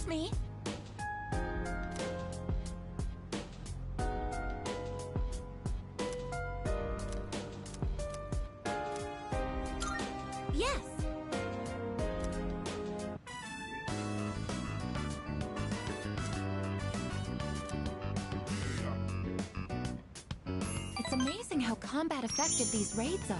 Excuse me. Yes. It's amazing how combat effective these raids are.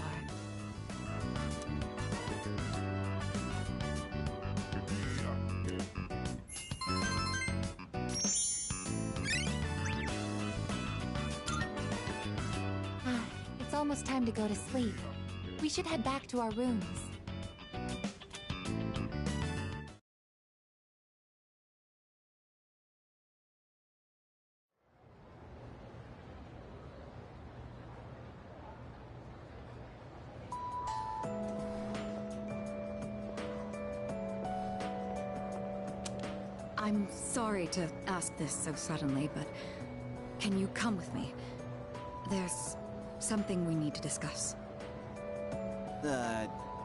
It's almost time to go to sleep. We should head back to our rooms. I'm sorry to ask this so suddenly, but can you come with me? There's something we need to discuss.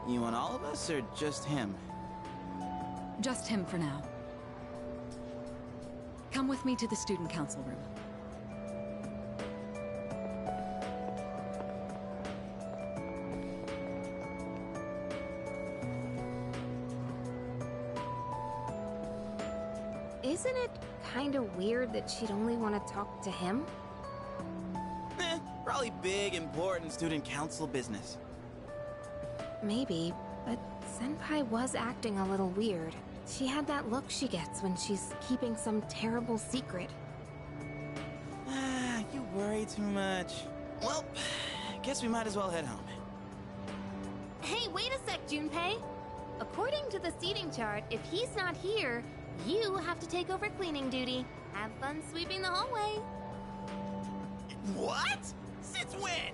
You want all of us, or just him? Just him for now. Come with me to the student council room. Isn't it kind of weird that she'd only want to talk to him? Probably big, important student council business. Maybe, but Senpai was acting a little weird. She had that look she gets when she's keeping some terrible secret. You worry too much. Well, guess we might as well head home. Hey, wait a sec, Junpei! According to the seating chart, if he's not here, you have to take over cleaning duty. Have fun sweeping the hallway. What? Since when?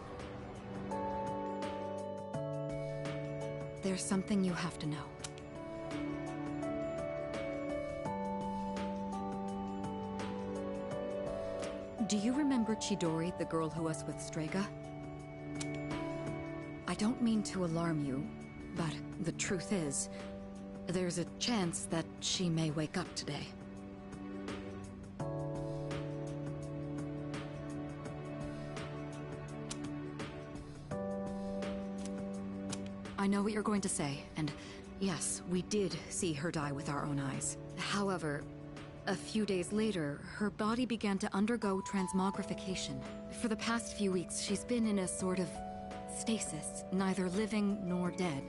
There's something you have to know. Do you remember Chidori, the girl who was with Strega? I don't mean to alarm you, but the truth is, there's a chance that she may wake up today. I know what you're going to say, and yes, we did see her die with our own eyes. However, a few days later, her body began to undergo transmogrification. For the past few weeks, she's been in a sort of stasis, neither living nor dead.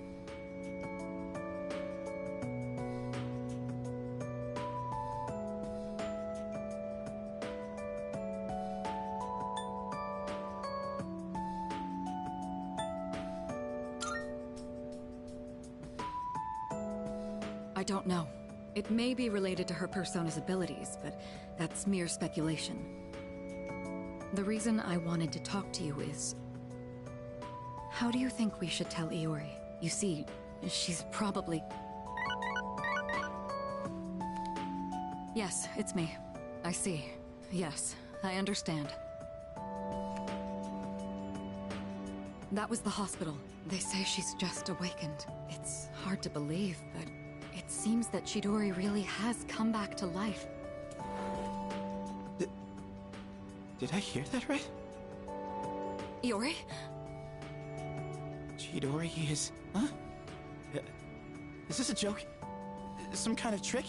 I don't know. It may be related to her persona's abilities, but that's mere speculation. The reason I wanted to talk to you is... how do you think we should tell Iori? You see, she's probably... Yes, it's me. I see. Yes, I understand. That was the hospital. They say she's just awakened. It's hard to believe, but... it seems that Chidori really has come back to life. Did I hear that right? Iori? Chidori is... huh? Is this a joke? Some kind of trick?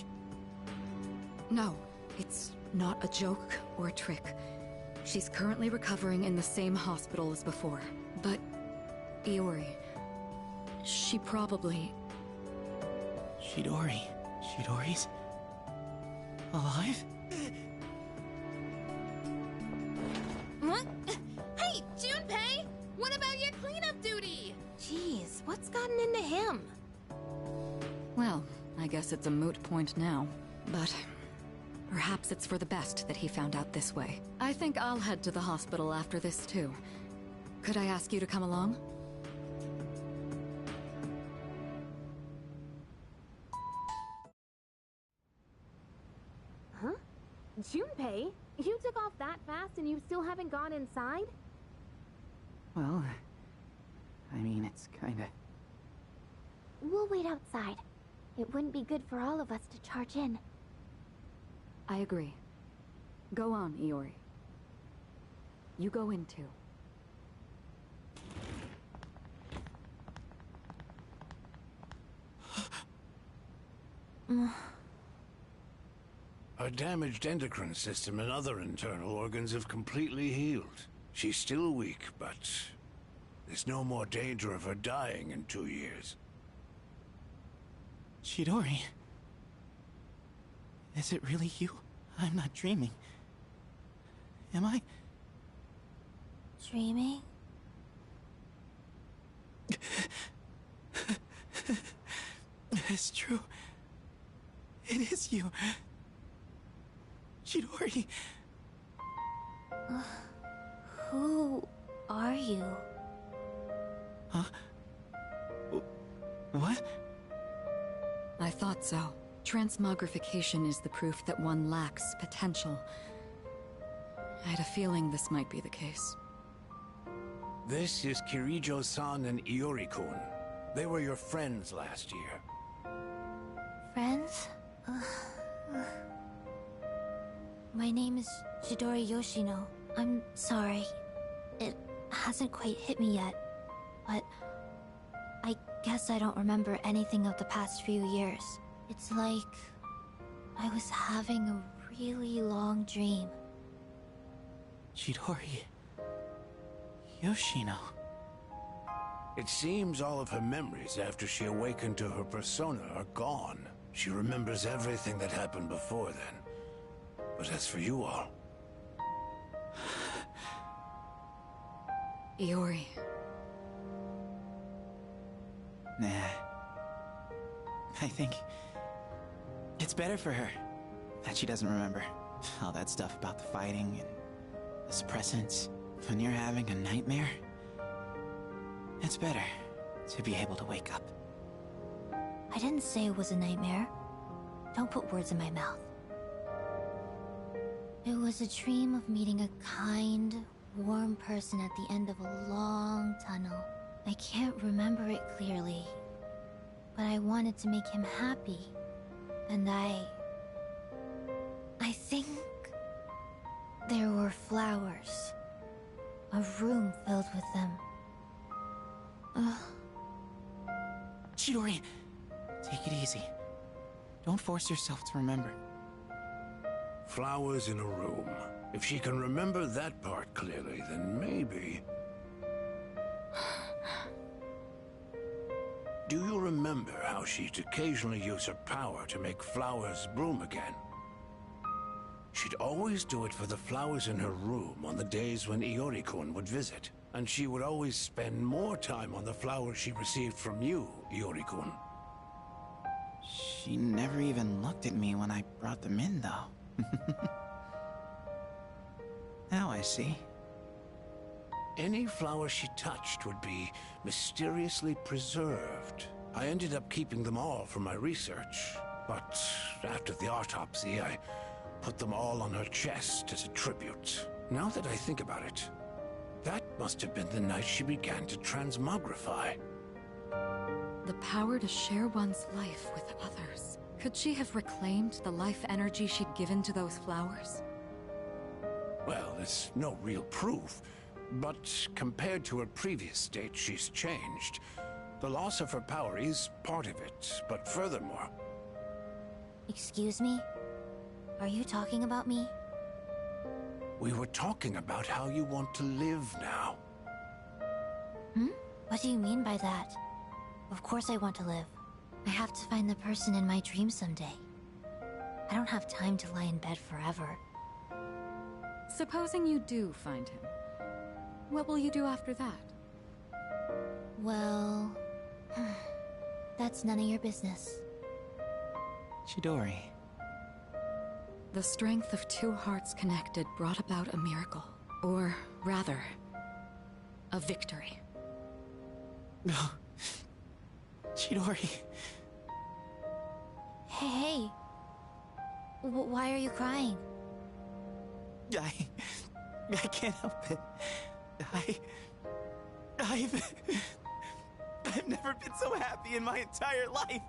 No, it's not a joke or a trick. She's currently recovering in the same hospital as before. But, Iori... she probably... Chidori's... alive? What? Hey, Junpei! What about your cleanup duty? Jeez, what's gotten into him? Well, I guess it's a moot point now. But perhaps it's for the best that he found out this way. I think I'll head to the hospital after this too. Could I ask you to come along? Huh? Junpei? You took off that fast and you still haven't gone inside? Well, I mean, it's kinda... We'll wait outside. It wouldn't be good for all of us to charge in. I agree. Go on, Iori. You go in too. Her damaged endocrine system and other internal organs have completely healed. She's still weak, but there's no more danger of her dying in 2 years. Chidori. Is it really you? I'm not dreaming. Am I? Dreaming? It's true. It is you. Chidori. Who are you? Huh? What? I thought so. Transmogrification is the proof that one lacks potential. I had a feeling this might be the case. This is Kirijo-san and Iori-kun. They were your friends last year. Friends? My name is Chidori Yoshino. I'm sorry. It hasn't quite hit me yet, but I guess I don't remember anything of the past few years. It's like I was having a really long dream. Chidori. Yoshino. It seems all of her memories after she awakened to her persona are gone. She remembers everything that happened before then. But as for you all... Iori. Nah. I think it's better for her that she doesn't remember all that stuff about the fighting and the suppressants. When you're having a nightmare, it's better to be able to wake up. I didn't say it was a nightmare. Don't put words in my mouth. It was a dream of meeting a kind, warm person at the end of a long tunnel. I can't remember it clearly, but I wanted to make him happy. And I think there were flowers. A room filled with them. Chidori, take it easy. Don't force yourself to remember. Flowers in a room. If she can remember that part clearly, then maybe... Do you remember how she'd occasionally use her power to make flowers bloom again? She'd always do it for the flowers in her room on the days when Iori-kun would visit. And she would always spend more time on the flowers she received from you, Iori-kun. She never even looked at me when I brought them in, though. Now I see. Any flower she touched would be mysteriously preserved. I ended up keeping them all for my research, but after the autopsy, I put them all on her chest as a tribute. Now that I think about it, that must have been the night she began to transmogrify. The power to share one's life with others. Could she have reclaimed the life energy she'd given to those flowers? Well, there's no real proof, but compared to her previous state, she's changed. The loss of her power is part of it, but furthermore... Excuse me? Are you talking about me? We were talking about how you want to live now. What do you mean by that? Of course I want to live. I have to find the person in my dream someday. I don't have time to lie in bed forever. Supposing you do find him, what will you do after that? Well... that's none of your business. Chidori. The strength of two hearts connected brought about a miracle. Or, rather, a victory. No. Chidori. Hey. Why are you crying? I can't help it. I've never been so happy in my entire life.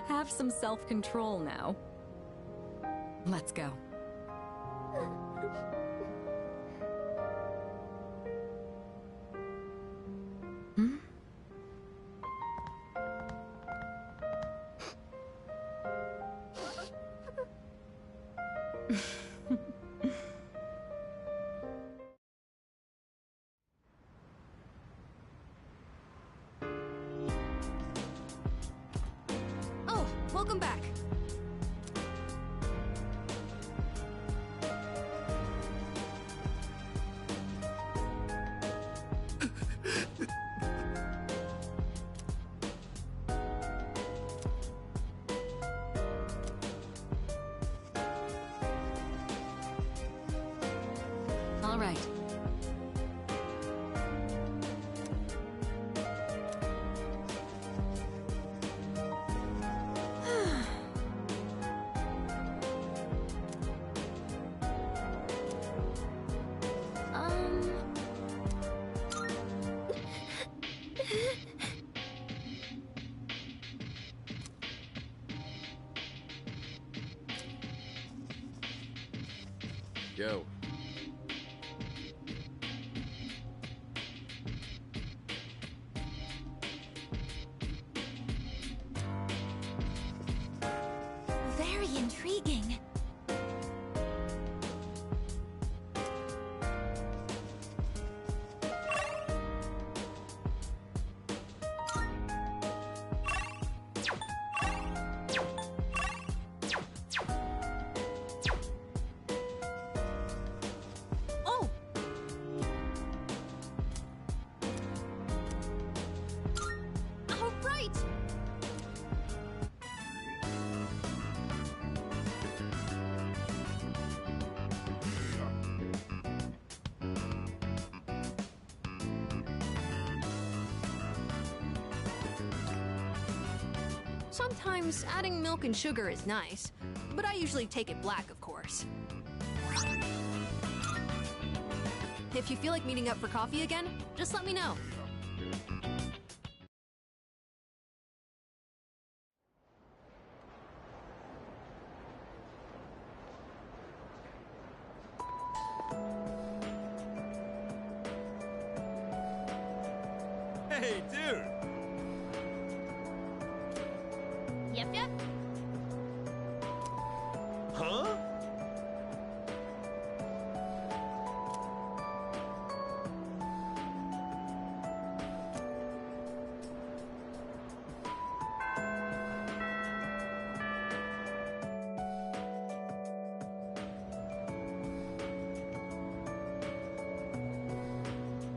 Have some self-control now. Let's go. Hmm? Oh, welcome back. All right. Um... Yo. Very intriguing. Oh! All right! Sometimes adding milk and sugar is nice, but I usually take it black, of course. If you feel like meeting up for coffee again, just let me know. Hey, dude! Yep, yep. Huh?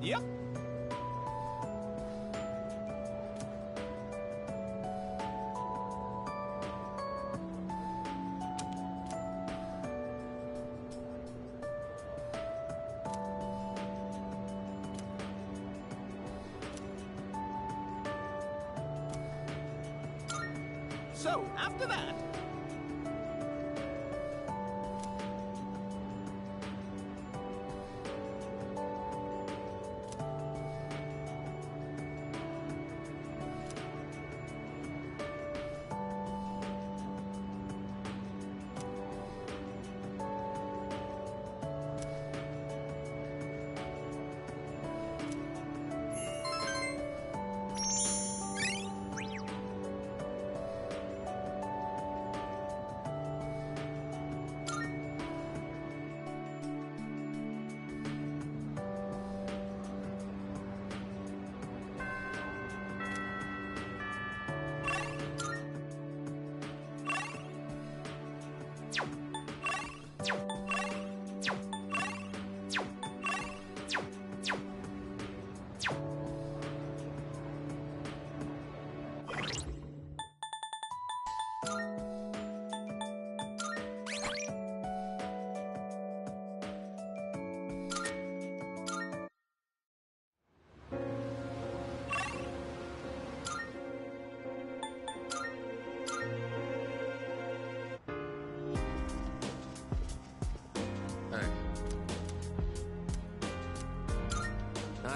Yep. So, after that...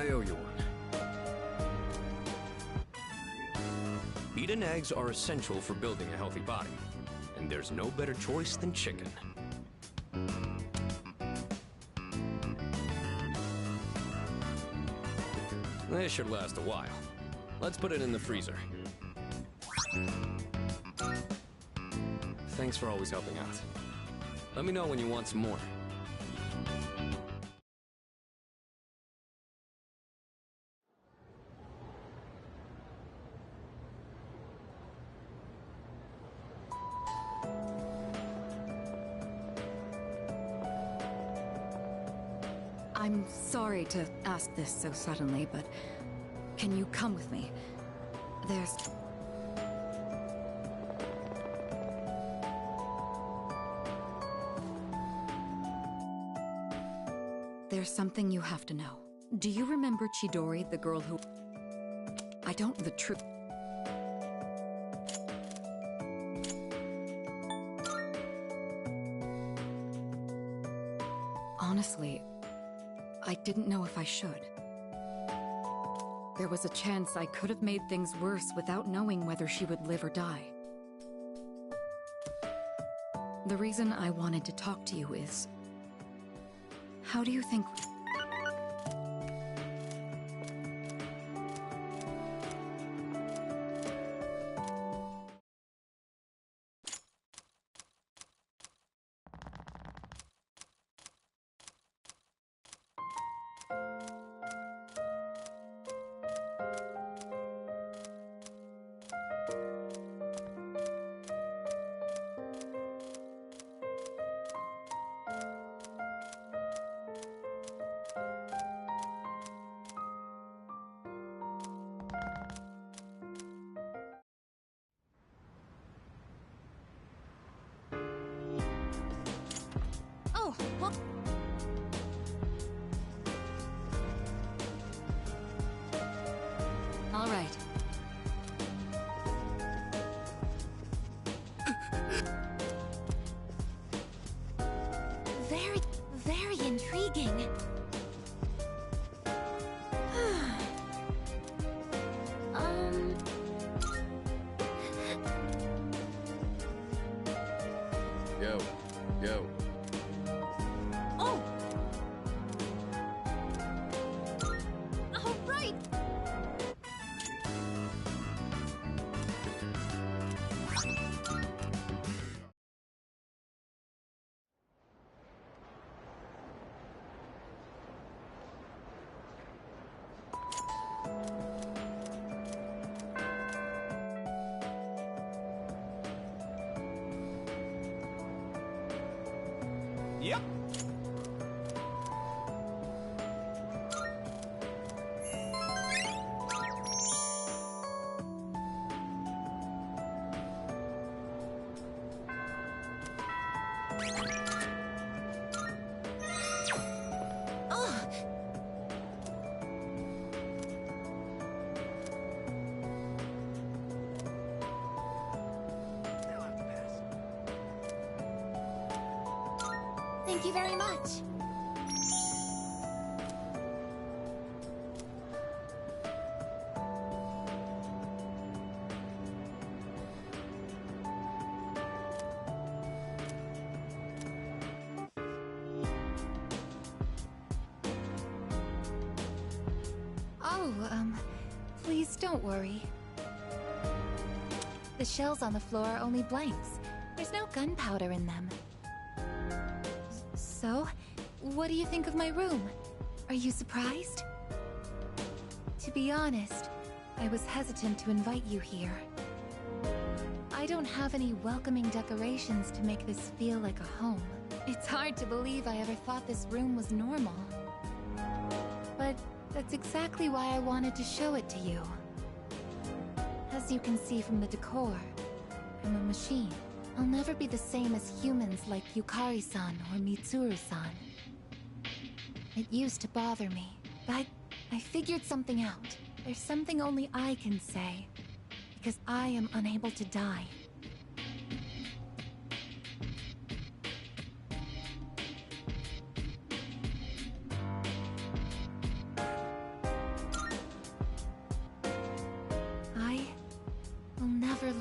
I owe you one. Meat and eggs are essential for building a healthy body, and there's no better choice than chicken. This should last a while. Let's put it in the freezer. Thanks for always helping out. Let me know when you want some more. I'm sorry to ask this so suddenly, but can you come with me? There's something you have to know. Do you remember Chidori, the girl who... the truth... Honestly, I didn't know if I should. There was a chance I could have made things worse without knowing whether she would live or die. The reason I wanted to talk to you is... How do you think... Oh, well... All right. Very intriguing. um... Yo. Oh! Oh, right! Yep. Oh! Thank you very much. Please don't worry. The shells on the floor are only blanks. There's no gunpowder in them. So, what do you think of my room? Are you surprised? To be honest, I was hesitant to invite you here. I don't have any welcoming decorations to make this feel like a home. It's hard to believe I ever thought this room was normal. But that's exactly why I wanted to show it to you. As you can see from the decor, I'm a machine. I'll never be the same as humans like Yukari-san or Mitsuru-san. It used to bother me, but I figured something out. There's something only I can say, because I am unable to die.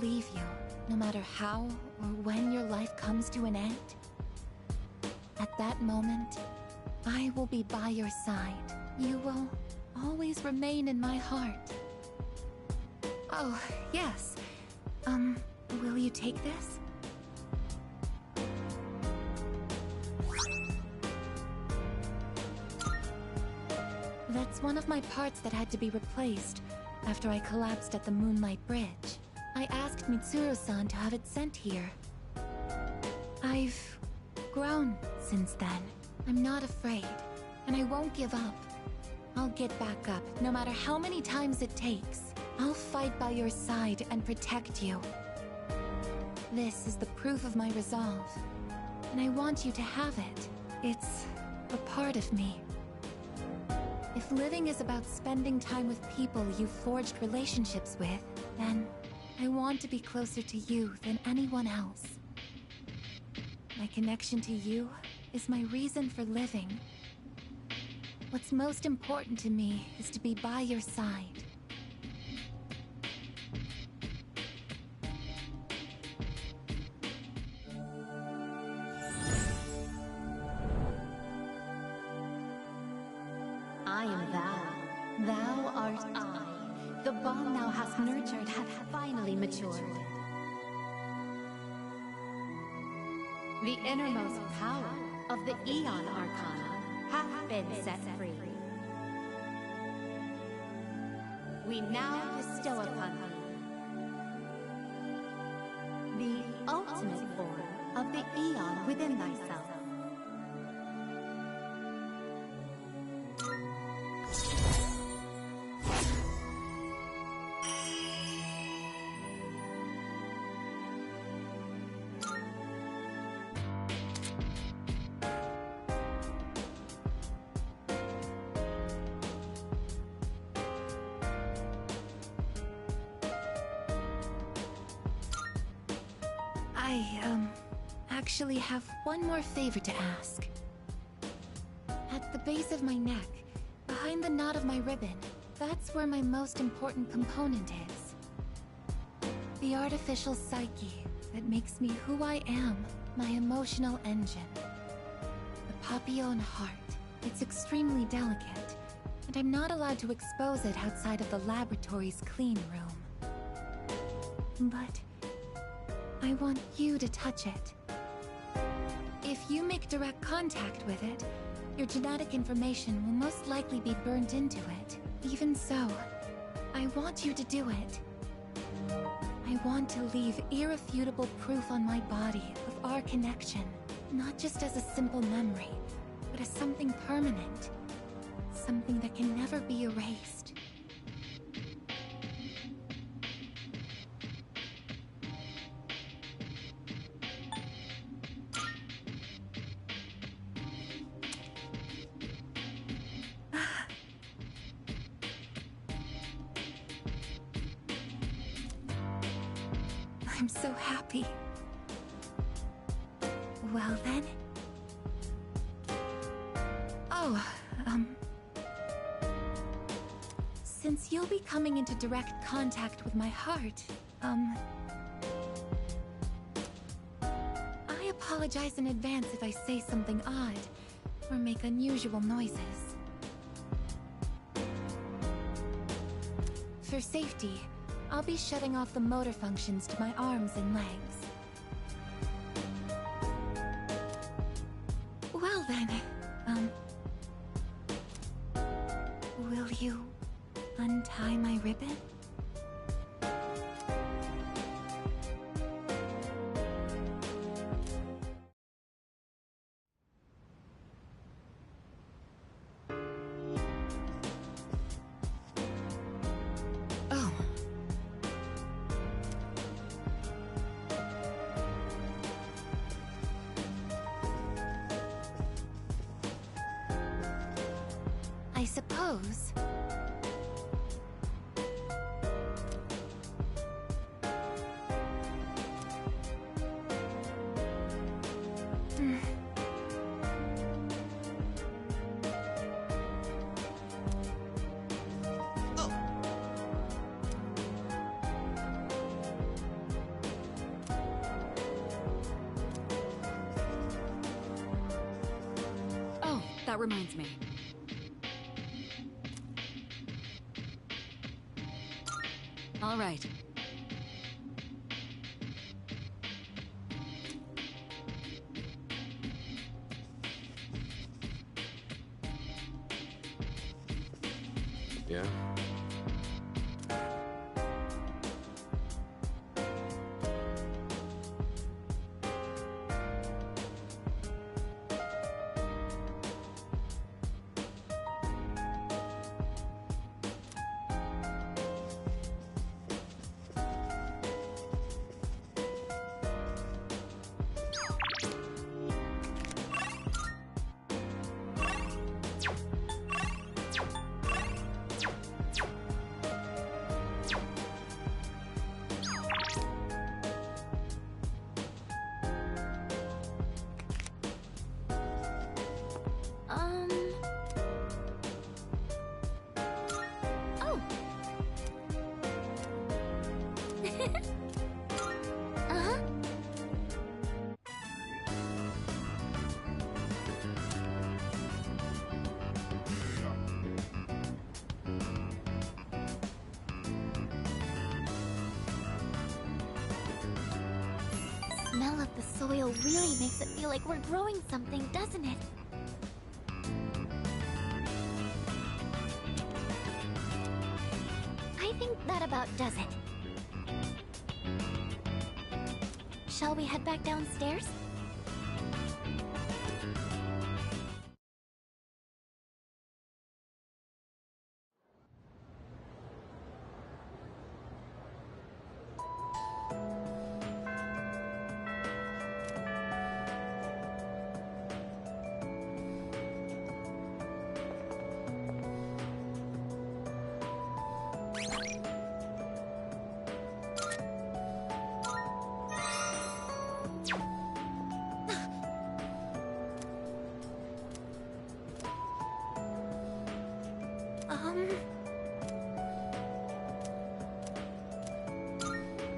leave you, no matter how or when your life comes to an end. At that moment, I will be by your side. You will always remain in my heart. Oh, yes. Will you take this? That's one of my parts that had to be replaced after I collapsed at the Moonlight Bridge. I asked Mitsuru-san to have it sent here. I've grown since then. I'm not afraid, and I won't give up. I'll get back up, no matter how many times it takes. I'll fight by your side and protect you. This is the proof of my resolve, and I want you to have it. It's a part of me. If living is about spending time with people you've forged relationships with, then I want to be closer to you than anyone else. My connection to you is my reason for living. What's most important to me is to be by your side. I am thou. Thou art I. The bond thou hast nurtured hath finally matured. The innermost power of the Aeon Arcana hath been set free. We now bestow upon thee the ultimate form of the Aeon within thyself. Actually have one more favor to ask. At the base of my neck, behind the knot of my ribbon, that's where my most important component is. The artificial psyche that makes me who I am, my emotional engine. The Papillon heart. It's extremely delicate, and I'm not allowed to expose it outside of the laboratory's clean room. But I want you to touch it. If you make direct contact with it, your genetic information will most likely be burnt into it. Even so, I want you to do it. I want to leave irrefutable proof on my body of our connection, not just as a simple memory, but as something permanent. Something that can never be erased. I'm so happy. Well then. Oh, since you'll be coming into direct contact with my heart, I apologize in advance if I say something odd or make unusual noises. For safety, I'll be shutting off the motor functions to my arms and legs. Well then, will you untie my ribbon? I suppose. that reminds me. All right. Yeah? Oh. Uh-huh. Smell of the soil really makes it feel like we're growing something, doesn't it? I think that about does it. Shall we head back downstairs?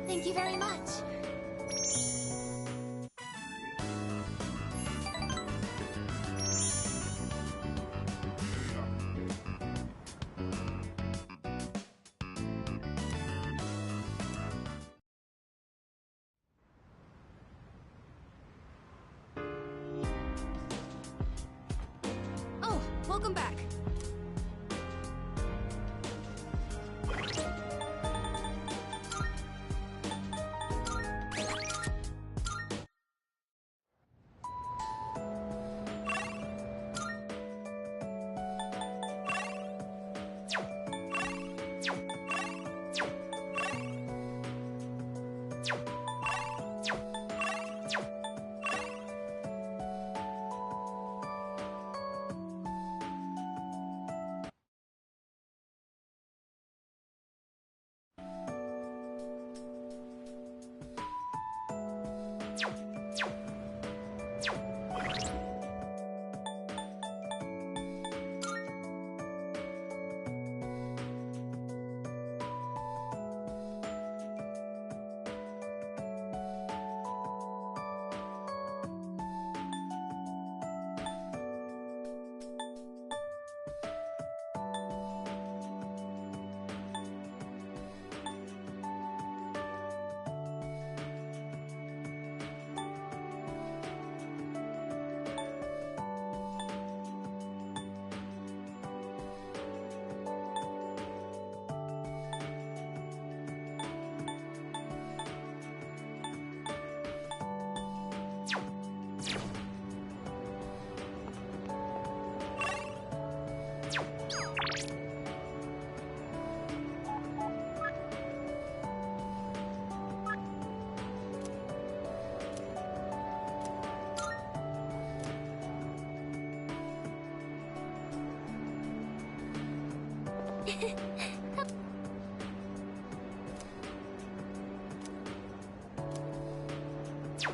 Thank you very much. Oh, welcome back.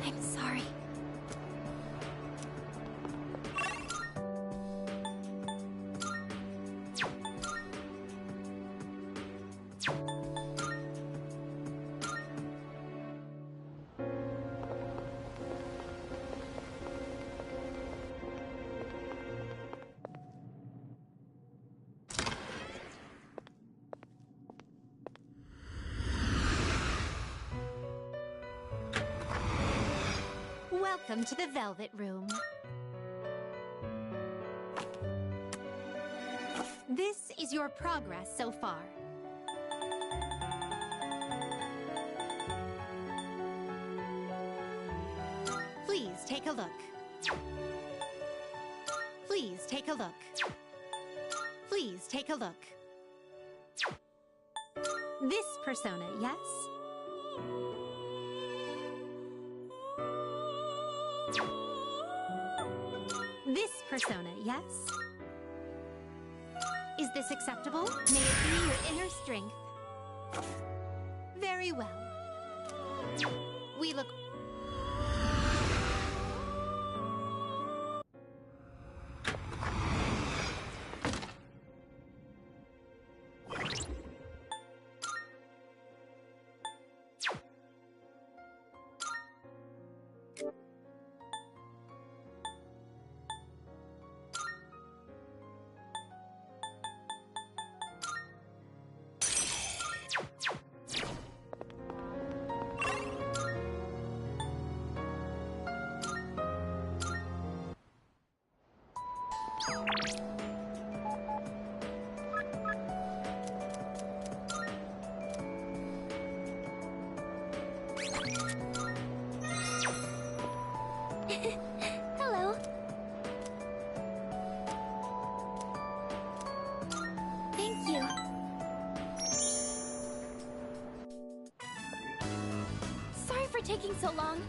I'm sorry. Welcome to the Velvet Room. This is your progress so far. Please take a look. Please take a look. Please take a look. This persona, yes? This persona, yes? Is this acceptable? May it be your inner strength. Very well. We look... Hello. Thank you. Sorry for taking so long.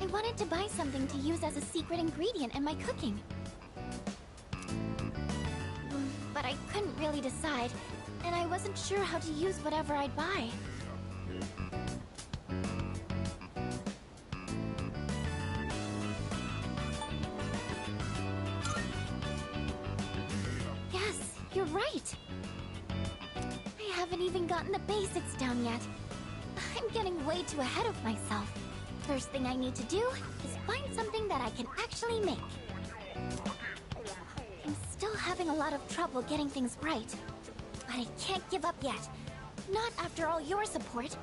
I wanted to buy something to use as a secret ingredient in my cooking. But I couldn't really decide, and I wasn't sure how to use whatever I'd buy. Yes, you're right. I haven't even gotten the basics down yet. I'm getting way too ahead of myself. First thing I need to do is find something that I can actually make. I'm still having a lot of trouble getting things right. But I can't give up yet. Not after all your support.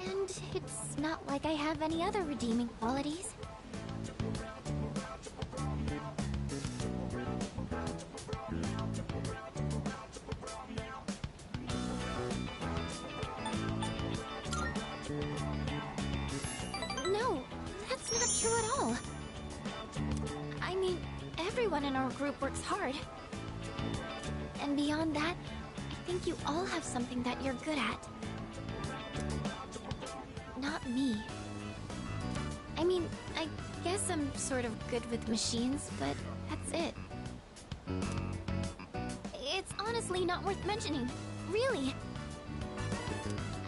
And it's not like I have any other redeeming qualities. No, that's not true at all. I mean, everyone in our group works hard. And beyond that, I think you all have something that you're good at. Not me. I mean, I guess I'm sort of good with machines, but that's it. It's honestly not worth mentioning. Really.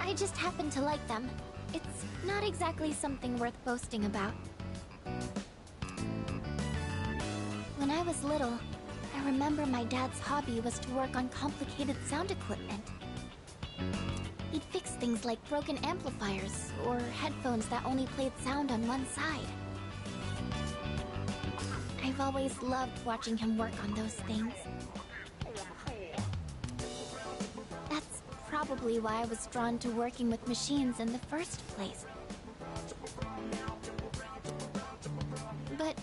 I just happen to like them. It's not exactly something worth boasting about. When I was little, I remember my dad's hobby was to work on complicated sound equipment. He'd fix things like broken amplifiers or headphones that only played sound on one side. I've always loved watching him work on those things. That's probably why I was drawn to working with machines in the first place. But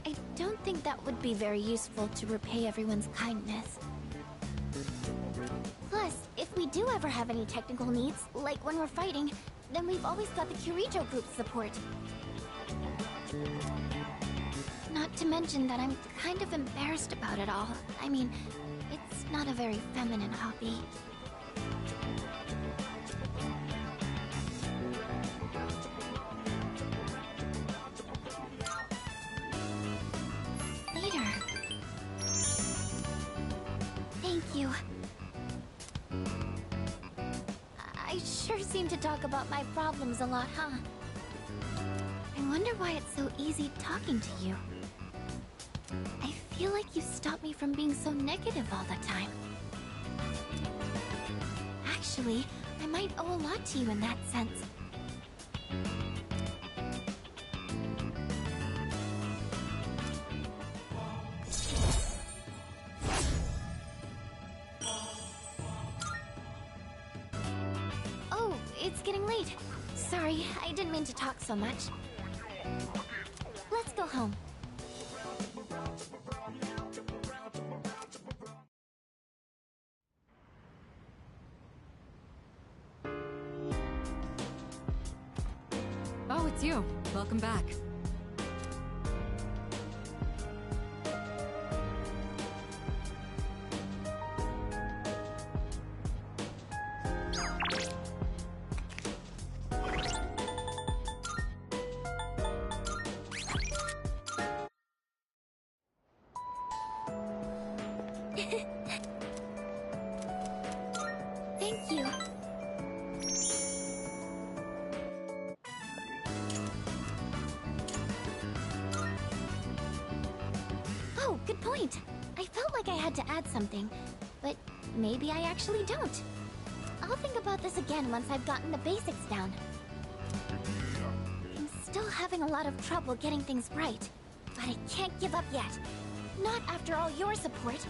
I don't think that would be very useful to repay everyone's kindness. Plus, if we do ever have any technical needs, like when we're fighting, then we've always got the Kirijo group's support. Not to mention that I'm kind of embarrassed about it all. I mean, it's not a very feminine hobby. Later. Thank you. I sure seem to talk about my problems a lot, huh? I wonder why it's so easy talking to you. I feel like you stop me from being so negative all the time. Actually, I might owe a lot to you in that sense. Oh, it's getting late. Sorry, I didn't mean to talk so much. Let's go home. Oh, it's you. Welcome back. Thank you. Oh, good point. I felt like I had to add something, but maybe I actually don't. I'll think about this again once I've gotten the basics down. I'm still having a lot of trouble getting things right, but I can't give up yet. Not after all your support.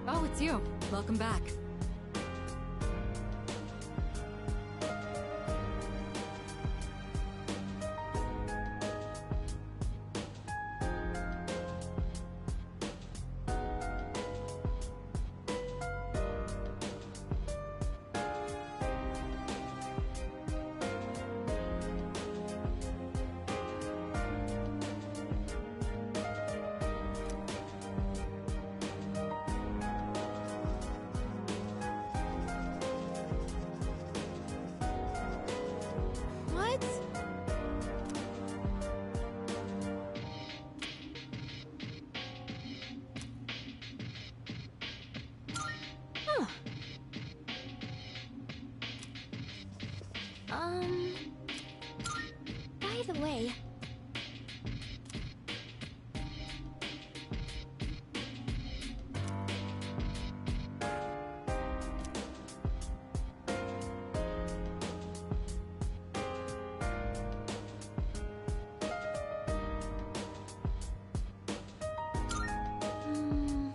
Oh, it's you. Welcome back. What? Huh. By the way... Hmm.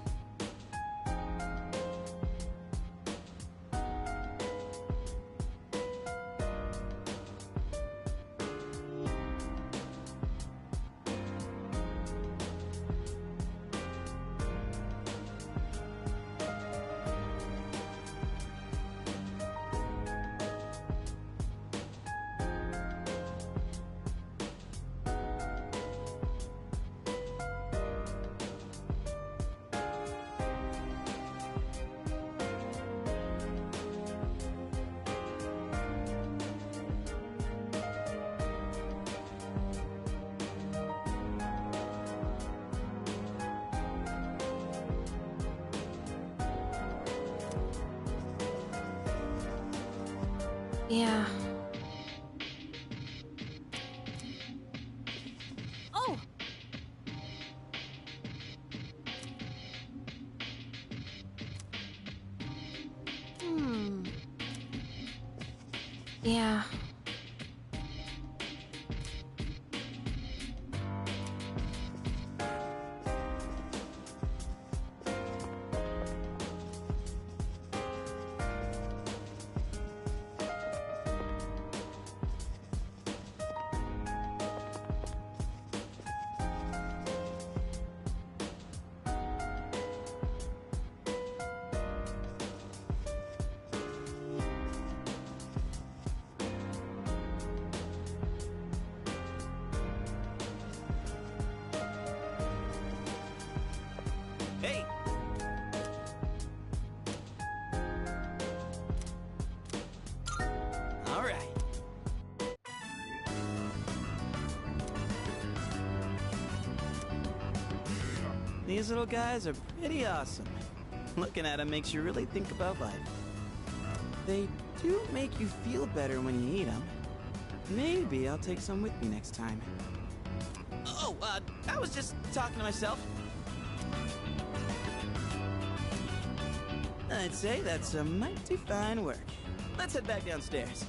Yeah. Oh! Yeah. Hey! All right. These little guys are pretty awesome. Looking at them makes you really think about life. They do make you feel better when you eat them. Maybe I'll take some with me next time. Oh, I was just talking to myself. I'd say that's some mighty fine work. Let's head back downstairs.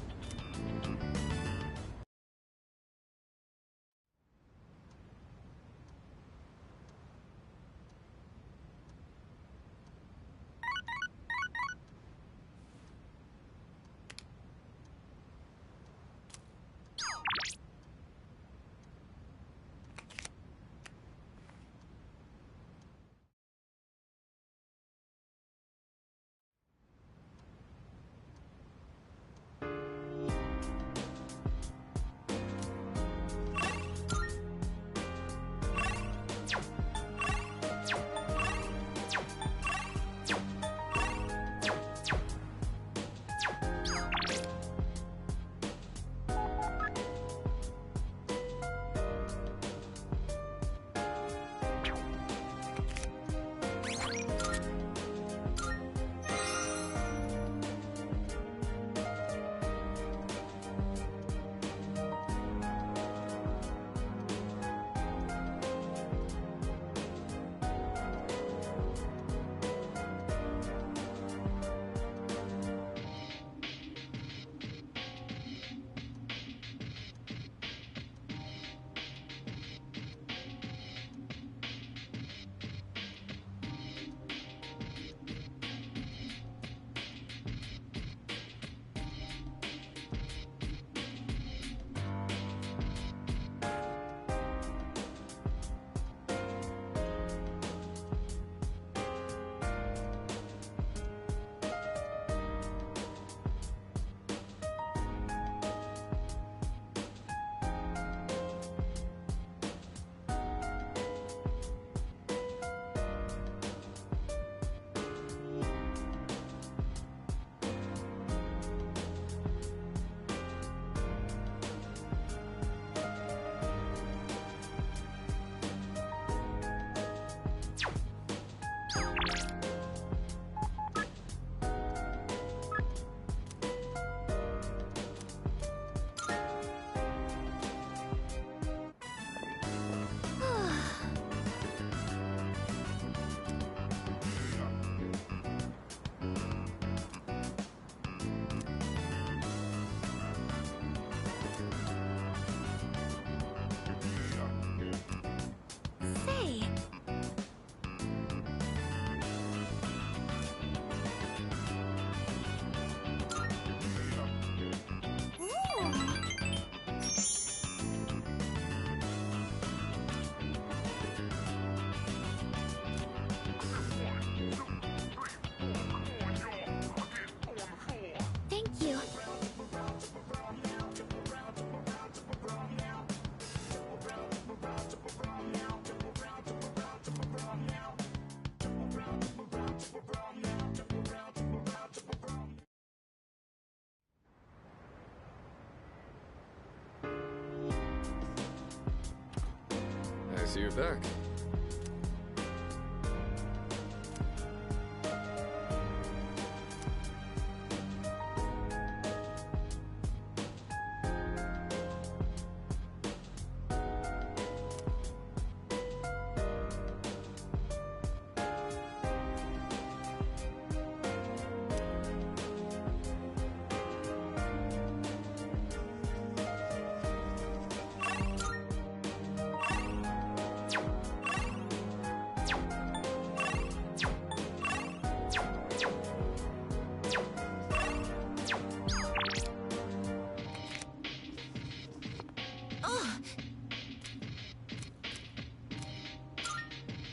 I see you're back.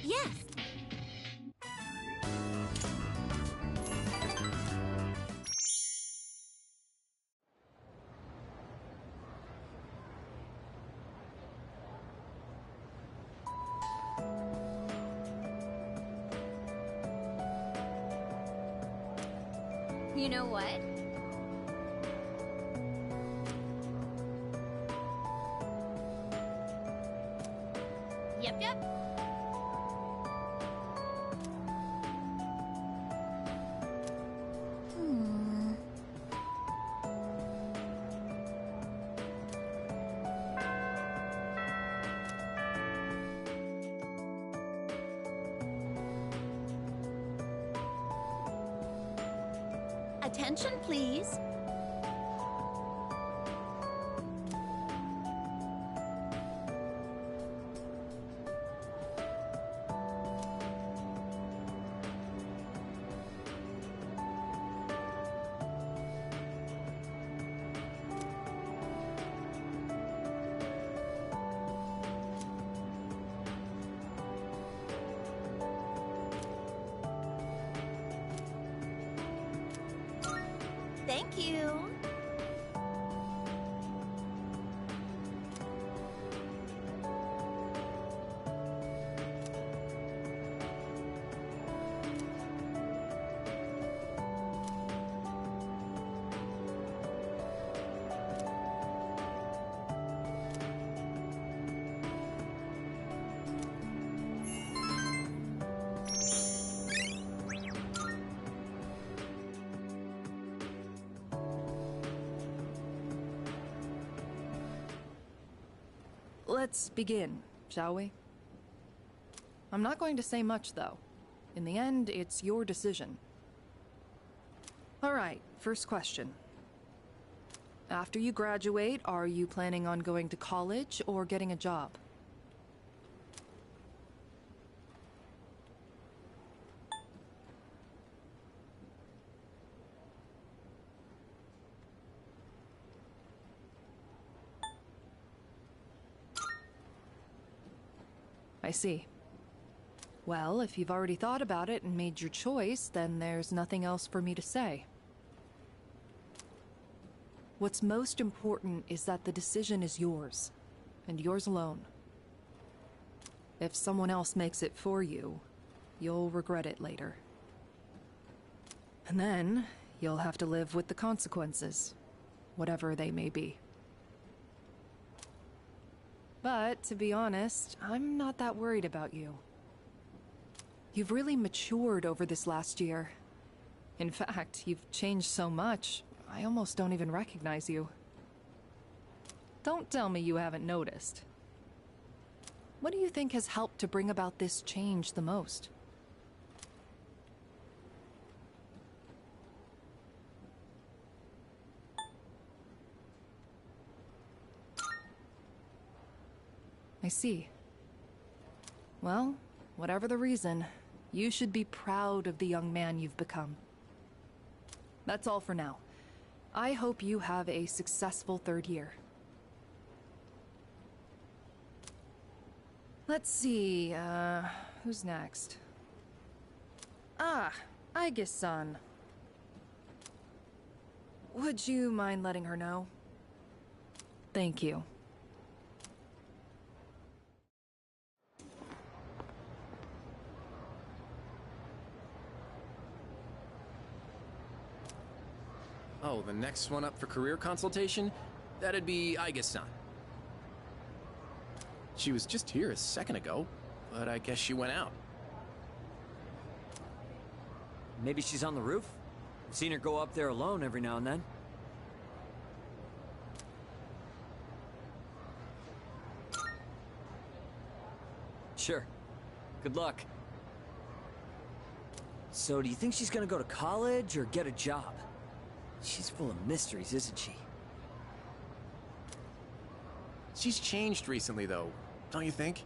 Yes! You know what? Yep. Attention, please. Thank you. Let's begin, shall we? I'm not going to say much, though. In the end, it's your decision. Alright, first question. After you graduate, are you planning on going to college or getting a job? I see. Well, if you've already thought about it and made your choice, then there's nothing else for me to say. What's most important is that the decision is yours, and yours alone. If someone else makes it for you, you'll regret it later. And then, you'll have to live with the consequences, whatever they may be. But, to be honest, I'm not that worried about you. You've really matured over this last year. In fact, you've changed so much, I almost don't even recognize you. Don't tell me you haven't noticed. What do you think has helped to bring about this change the most? I see. Well, whatever the reason, you should be proud of the young man you've become. That's all for now. I hope you have a successful third year. Let's see, who's next? Ah, Aigis-san. Would you mind letting her know? Thank you. Oh, the next one up for career consultation? That'd be Aigis-san. She was just here a second ago, but I guess she went out. Maybe she's on the roof? I've seen her go up there alone every now and then. Sure. Good luck. So, do you think she's gonna go to college or get a job? She's full of mysteries, isn't she? She's changed recently, though, don't you think?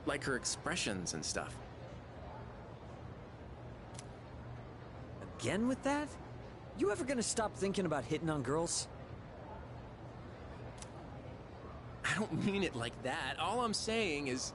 Like her expressions and stuff. Again with that? You ever gonna stop thinking about hitting on girls? I don't mean it like that. All I'm saying is...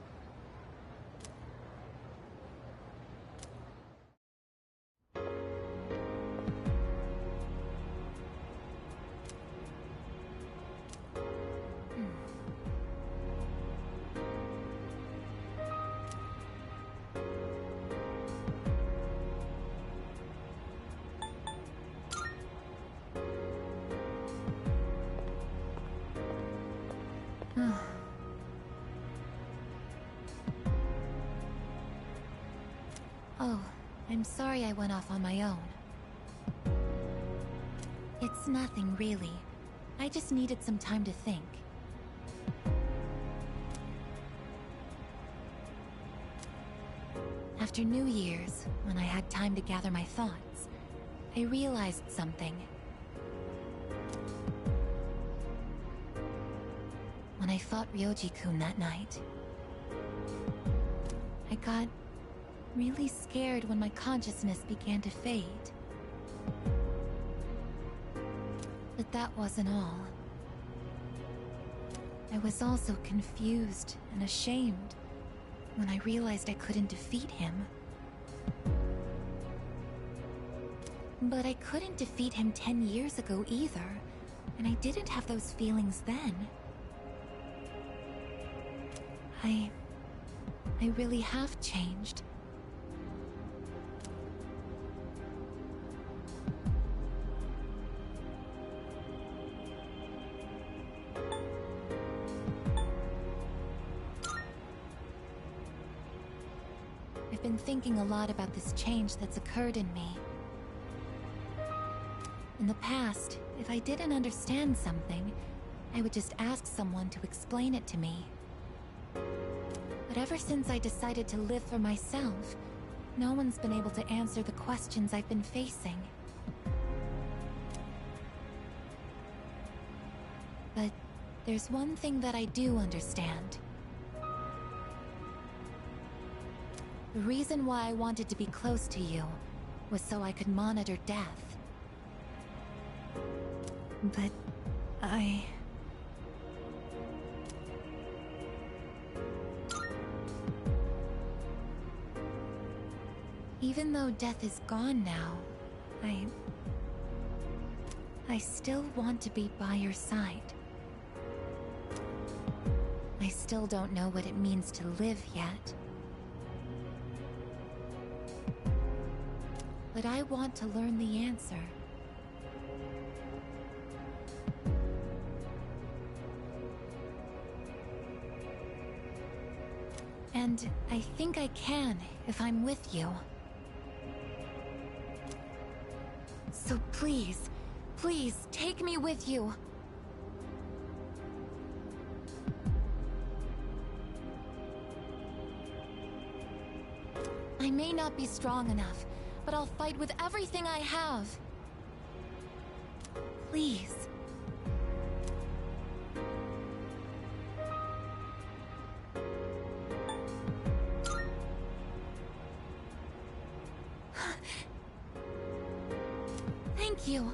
Oh, I'm sorry I went off on my own. It's nothing, really. I just needed some time to think. After New Year's, when I had time to gather my thoughts, I realized something. When I fought Ryoji-kun that night, I got really scared when my consciousness began to fade. But that wasn't all. I was also confused and ashamed when I realized I couldn't defeat him. But I couldn't defeat him 10 years ago either, and I didn't have those feelings then. I really have changed. I've been thinking a lot about this change that's occurred in me. In the past, if I didn't understand something, I would just ask someone to explain it to me. But ever since I decided to live for myself, no one's been able to answer the questions I've been facing. But there's one thing that I do understand. The reason why I wanted to be close to you was so I could monitor death. But even though death is gone now, I still want to be by your side. I still don't know what it means to live yet. But I want to learn the answer. And I think I can if I'm with you. So please, please, take me with you. I may not be strong enough, but I'll fight with everything I have. Please. Thank you.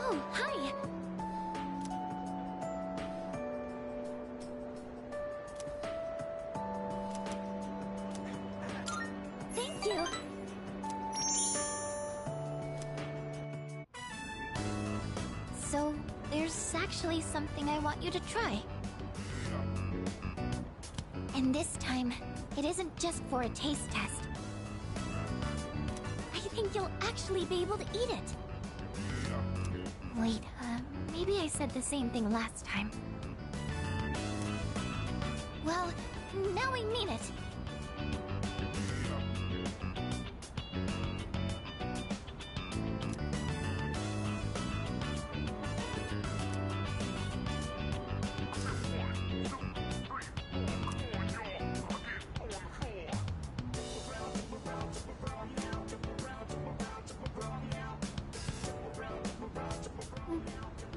Oh, hi! Thank you! So, there's actually something I want you to try. And this time, it isn't just for a taste test. I think you'll actually be able to eat it. Wait, maybe I said the same thing last time. Well, now I mean it.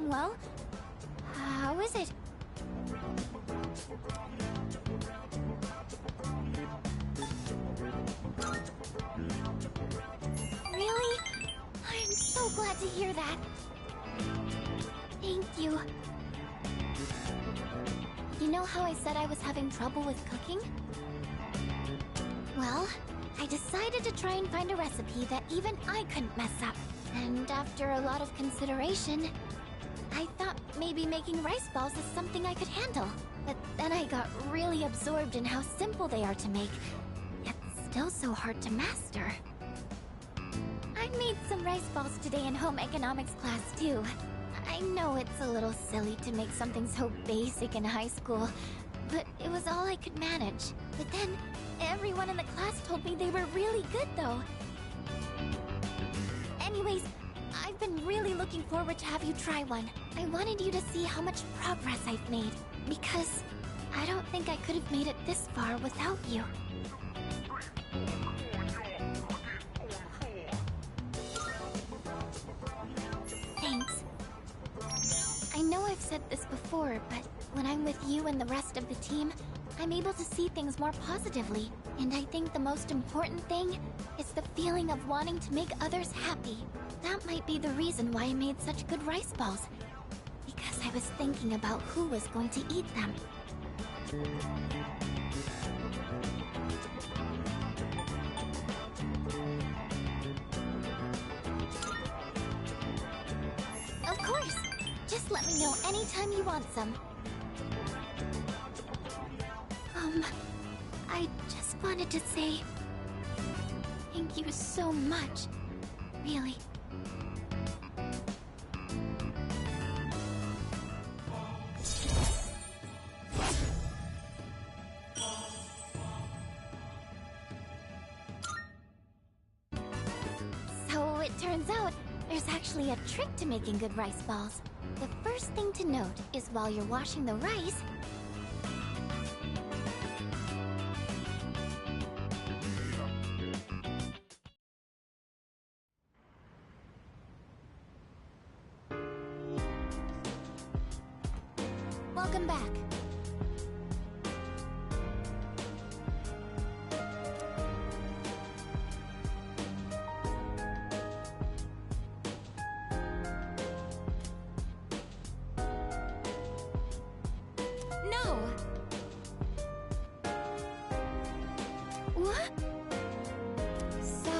Well, how is it? Really? I'm so glad to hear that. Thank you. You know how I said I was having trouble with cooking? Well, I decided to try and find a recipe that even I couldn't mess up. And after a lot of consideration, I thought maybe making rice balls is something I could handle. But then I got really absorbed in how simple they are to make, yet still so hard to master. I made some rice balls today in home economics class too. I know it's a little silly to make something so basic in high school, but it was all I could manage. But then, everyone in the class told me they were really good though. Anyways, I've been really looking forward to have you try one. I wanted you to see how much progress I've made, because I don't think I could have made it this far without you. Thanks. I know I've said this before, but when I'm with you and the rest of the team, I'm able to see things more positively. And I think the most important thing is the feeling of wanting to make others happy. That might be the reason why I made such good rice balls. Because I was thinking about who was going to eat them. Of course! Just let me know anytime you want some. I just wanted to say thank you so much. Really. So it turns out there's actually a trick to making good rice balls. The first thing to note is while you're washing the rice, welcome back. No! What? So,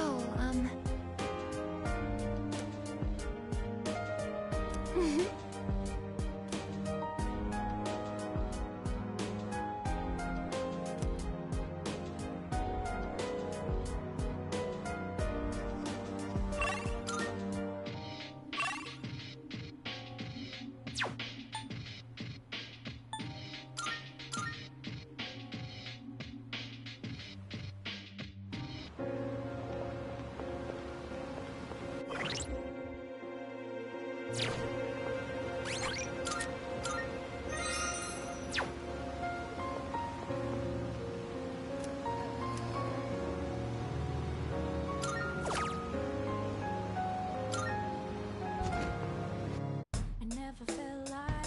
I never felt like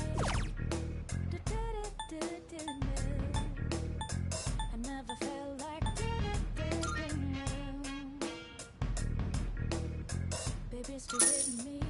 I never felt like baby, still with me.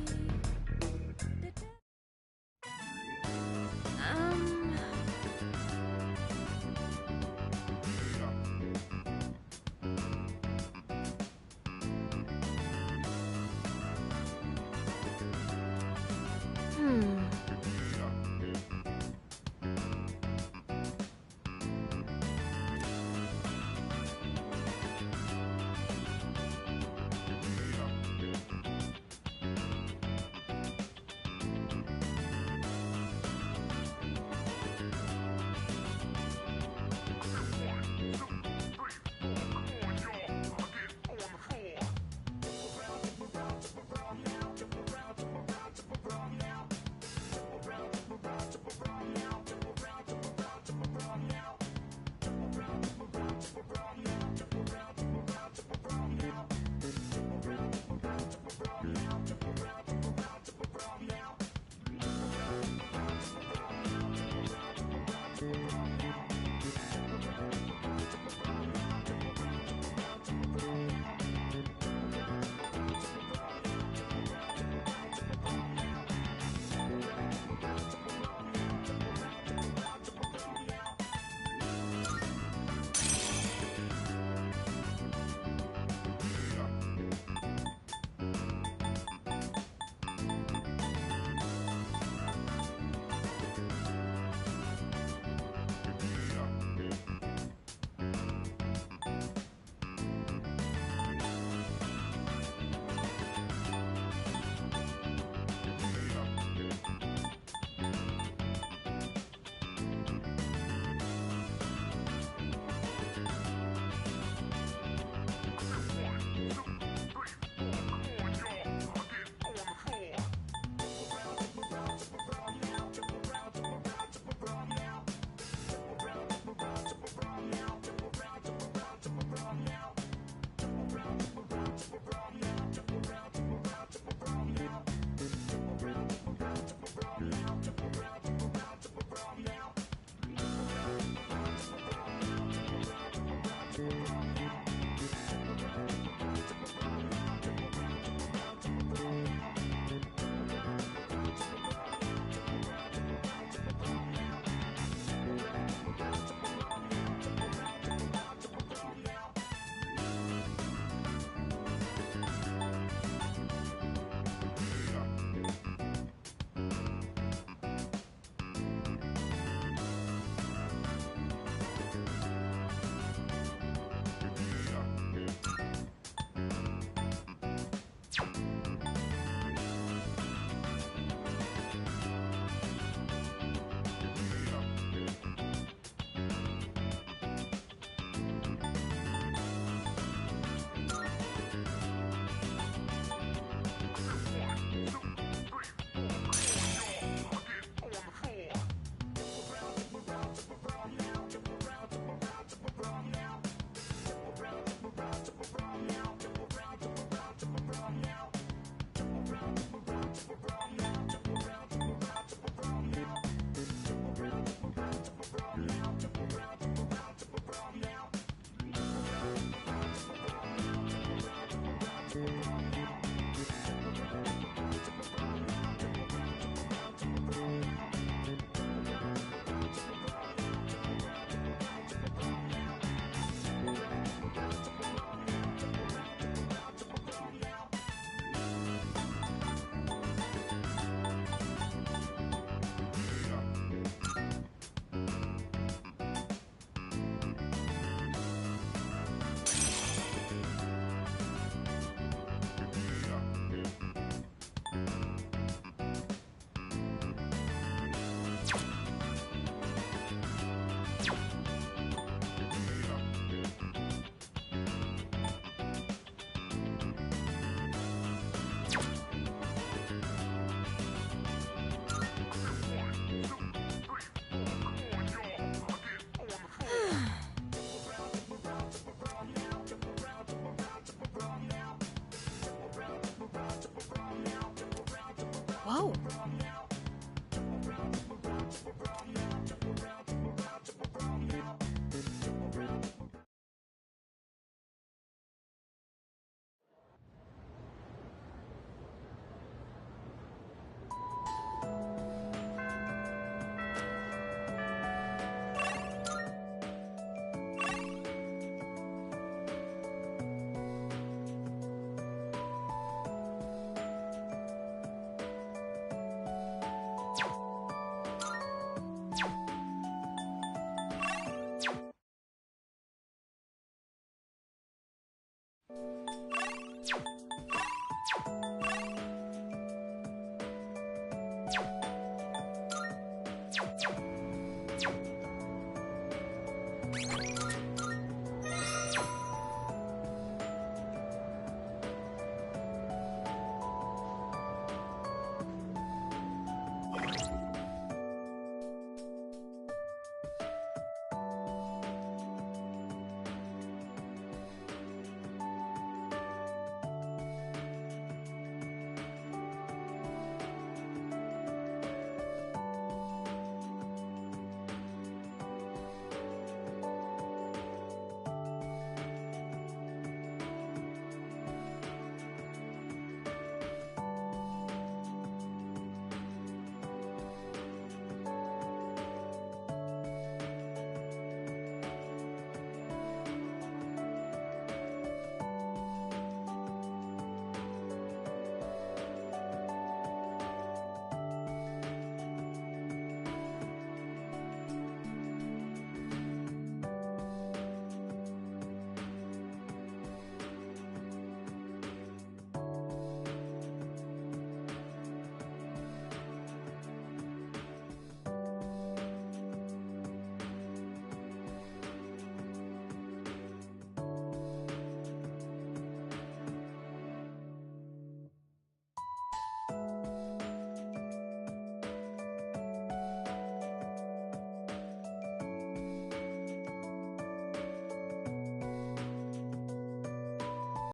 Whoa.